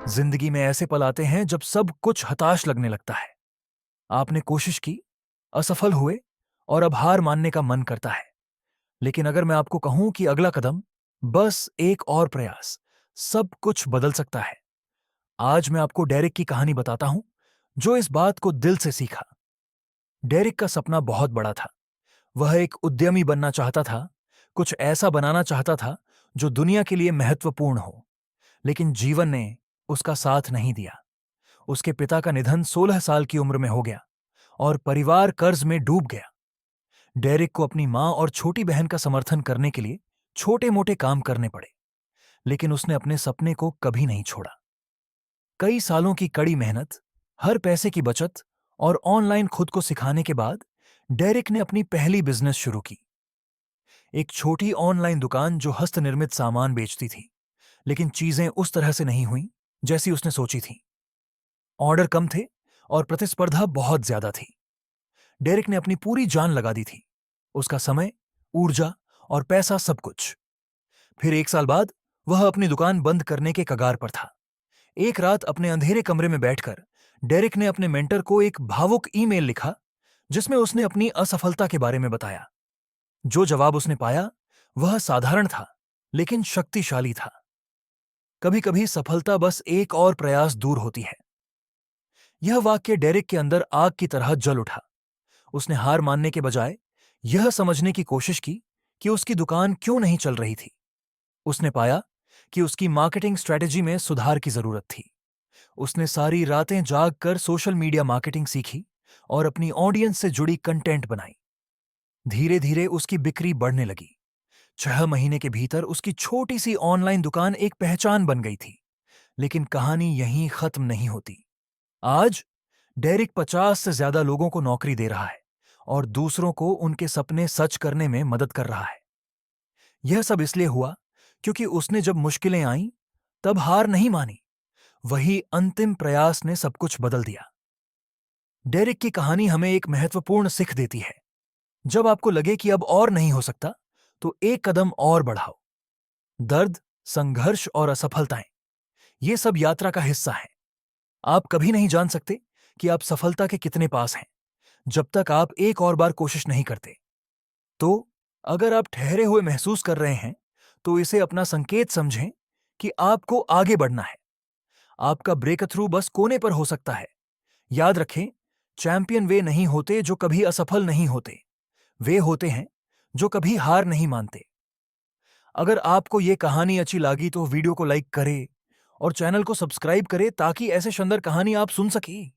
जिंदगी में ऐसे पल आते हैं जब सब कुछ हताश लगने लगता है। आपने कोशिश की, असफल हुए और अब हार मानने का मन करता है। लेकिन अगर मैं आपको कहूं कि अगला कदम, बस एक और प्रयास, सब कुछ बदल सकता है। आज मैं आपको डेरिक की कहानी बताता हूं, जो इस बात को दिल से सीखा। डेरिक का सपना बहुत बड़ा था। वह एक उद्यमी बनना चाहता था, कुछ ऐसा बनाना चाहता था जो दुनिया के लिए महत्वपूर्ण हो। लेकिन जीवन ने उसका साथ नहीं दिया। उसके पिता का निधन 16 साल की उम्र में हो गया और परिवार कर्ज में डूब गया। डेरिक को अपनी मां और छोटी बहन का समर्थन करने के लिए छोटे मोटे काम करने पड़े, लेकिन उसने अपने सपने को कभी नहीं छोड़ा। कई सालों की कड़ी मेहनत, हर पैसे की बचत और ऑनलाइन खुद को सिखाने के बाद डेरिक ने अपनी पहली बिजनेस शुरू की। एक छोटी ऑनलाइन दुकान जो हस्तनिर्मित सामान बेचती थी। लेकिन चीजें उस तरह से नहीं हुई जैसी उसने सोची थी। ऑर्डर कम थे और प्रतिस्पर्धा बहुत ज्यादा थी। डेरिक ने अपनी पूरी जान लगा दी थी, उसका समय, ऊर्जा और पैसा, सब कुछ। फिर एक साल बाद वह अपनी दुकान बंद करने के कगार पर था। एक रात अपने अंधेरे कमरे में बैठकर डेरिक ने अपने मेंटर को एक भावुक ईमेल लिखा, जिसमें उसने अपनी असफलता के बारे में बताया। जो जवाब उसने पाया वह साधारण था, लेकिन शक्तिशाली था। कभी कभी सफलता बस एक और प्रयास दूर होती है। यह वाक्य डेरिक के अंदर आग की तरह जल उठा। उसने हार मानने के बजाय यह समझने की कोशिश की कि उसकी दुकान क्यों नहीं चल रही थी। उसने पाया कि उसकी मार्केटिंग स्ट्रेटेजी में सुधार की जरूरत थी। उसने सारी रातें जागकर सोशल मीडिया मार्केटिंग सीखी और अपनी ऑडियंस से जुड़ी कंटेंट बनाई। धीरे धीरे उसकी बिक्री बढ़ने लगी। 6 महीने के भीतर उसकी छोटी सी ऑनलाइन दुकान एक पहचान बन गई थी। लेकिन कहानी यहीं खत्म नहीं होती। आज डेरिक 50 से ज्यादा लोगों को नौकरी दे रहा है और दूसरों को उनके सपने सच करने में मदद कर रहा है। यह सब इसलिए हुआ क्योंकि उसने जब मुश्किलें आईं, तब हार नहीं मानी। वही अंतिम प्रयास ने सब कुछ बदल दिया। डेरिक की कहानी हमें एक महत्वपूर्ण सीख देती है। जब आपको लगे कि अब और नहीं हो सकता, तो एक कदम और बढ़ाओ। दर्द, संघर्ष और असफलताएं, ये सब यात्रा का हिस्सा है। आप कभी नहीं जान सकते कि आप सफलता के कितने पास हैं, जब तक आप एक और बार कोशिश नहीं करते। तो अगर आप ठहरे हुए महसूस कर रहे हैं, तो इसे अपना संकेत समझें कि आपको आगे बढ़ना है। आपका ब्रेक थ्रू बस कोने पर हो सकता है। याद रखें, चैंपियन वे नहीं होते जो कभी असफल नहीं होते। वे होते हैं जो कभी हार नहीं मानते। अगर आपको ये कहानी अच्छी लगी तो वीडियो को लाइक करें और चैनल को सब्सक्राइब करें, ताकि ऐसे शानदार कहानी आप सुन सकें।